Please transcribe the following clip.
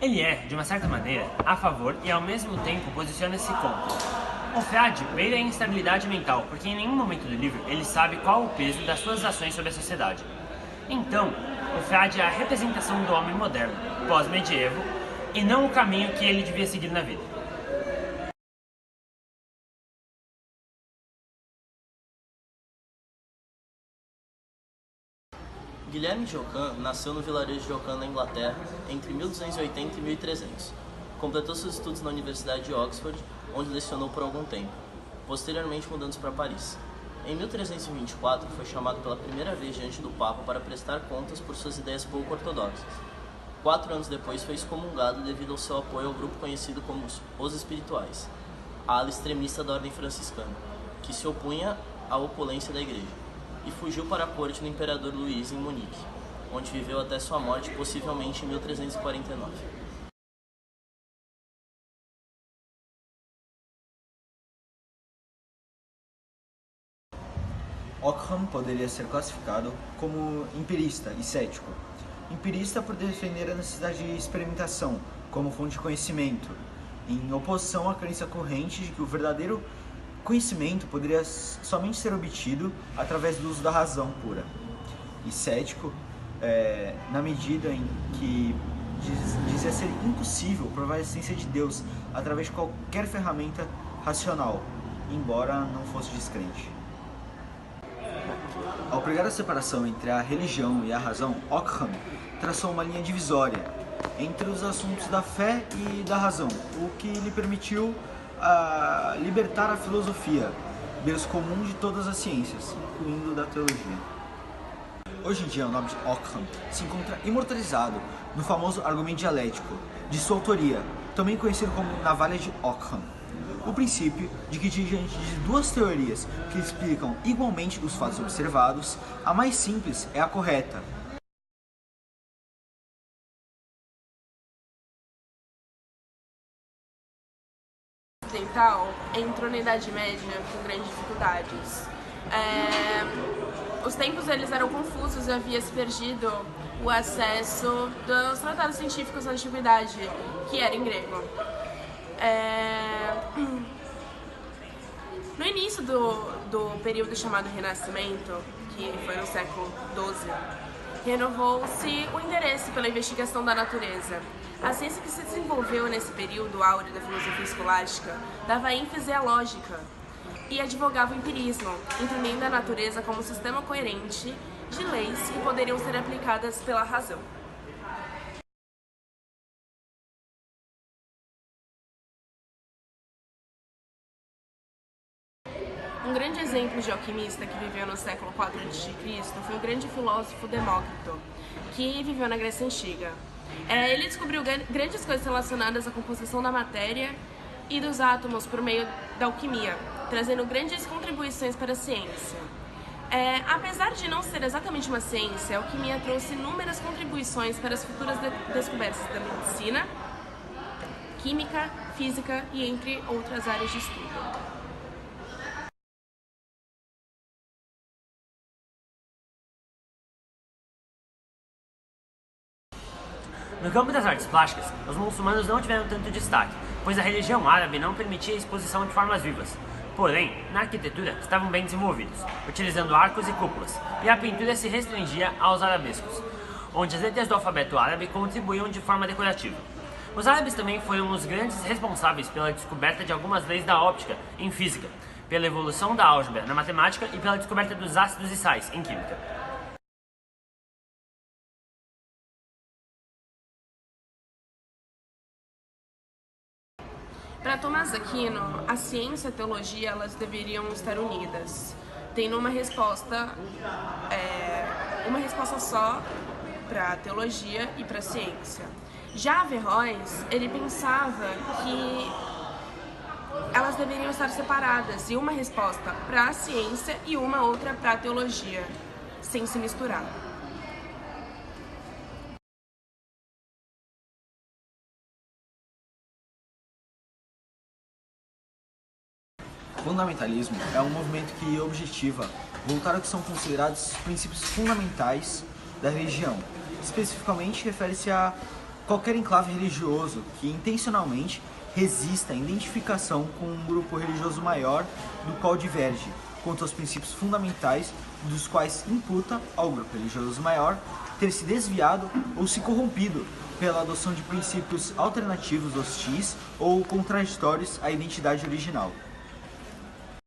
Ele é, de uma certa maneira, a favor e ao mesmo tempo posiciona-se contra. O Frade beira a instabilidade mental, porque em nenhum momento do livro ele sabe qual o peso das suas ações sobre a sociedade. Então, o Frade é a representação do homem moderno, pós-medievo, e não o caminho que ele devia seguir na vida. Guilherme de Ockham nasceu no vilarejo de Ockham, na Inglaterra, entre 1280 e 1300. Completou seus estudos na Universidade de Oxford, onde lecionou por algum tempo, posteriormente mudando-se para Paris. Em 1324, foi chamado pela primeira vez diante do Papa para prestar contas por suas ideias pouco ortodoxas. 4 anos depois, foi excomungado devido ao seu apoio ao grupo conhecido como os Espirituais, a ala extremista da ordem franciscana, que se opunha à opulência da igreja, e fugiu para a corte do imperador Luís em Munique, onde viveu até sua morte, possivelmente em 1349. Ockham poderia ser classificado como empirista e cético. Empirista por defender a necessidade de experimentação como fonte de conhecimento, em oposição à crença corrente de que o verdadeiro conhecimento poderia somente ser obtido através do uso da razão pura. E cético, na medida em que dizia ser impossível provar a existência de Deus através de qualquer ferramenta racional, embora não fosse descrente. Ao pregar a separação entre a religião e a razão, Ockham traçou uma linha divisória entre os assuntos da fé e da razão, o que lhe permitiu libertar a filosofia, berço comum de todas as ciências, incluindo da teologia. Hoje em dia, o nome de Ockham se encontra imortalizado no famoso argumento dialético, de sua autoria, também conhecido como Navalha de Ockham. O princípio de que, diante de duas teorias que explicam igualmente os fatos observados, a mais simples é a correta. Ocidental entrou na Idade Média com grandes dificuldades. Os tempos eles eram confusos e havia se perdido o acesso dos tratados científicos da Antiguidade, que era em grego. No início do período chamado Renascimento, que foi no século XII, renovou-se o interesse pela investigação da natureza. A ciência que se desenvolveu nesse período áureo da filosofia escolástica dava ênfase à lógica e advogava o empirismo, entendendo a natureza como um sistema coerente de leis que poderiam ser aplicadas pela razão. Um grande exemplo de alquimista que viveu no século IV a.C. foi o grande filósofo Demócrito, que viveu na Grécia Antiga. Ele descobriu grandes coisas relacionadas à composição da matéria e dos átomos por meio da alquimia, trazendo grandes contribuições para a ciência. Apesar de não ser exatamente uma ciência, a alquimia trouxe inúmeras contribuições para as futuras descobertas da medicina, química, física e entre outras áreas de estudo. No campo das artes plásticas, os muçulmanos não tiveram tanto destaque, pois a religião árabe não permitia a exposição de formas vivas. Porém, na arquitetura estavam bem desenvolvidos, utilizando arcos e cúpulas, e a pintura se restringia aos arabescos, onde as letras do alfabeto árabe contribuíam de forma decorativa. Os árabes também foram os grandes responsáveis pela descoberta de algumas leis da óptica em física, pela evolução da álgebra na matemática e pela descoberta dos ácidos e sais em química. Para Tomás Aquino, a ciência e a teologia elas deveriam estar unidas, tendo uma resposta só para a teologia e para a ciência. Já Averroes, ele pensava que elas deveriam estar separadas, e uma resposta para a ciência e uma outra para a teologia, sem se misturar. Fundamentalismo é um movimento que objetiva voltar ao que são considerados os princípios fundamentais da religião. Especificamente, refere-se a qualquer enclave religioso que intencionalmente resista à identificação com um grupo religioso maior do qual diverge quanto aos princípios fundamentais dos quais imputa ao grupo religioso maior ter se desviado ou se corrompido pela adoção de princípios alternativos hostis ou contraditórios à identidade original.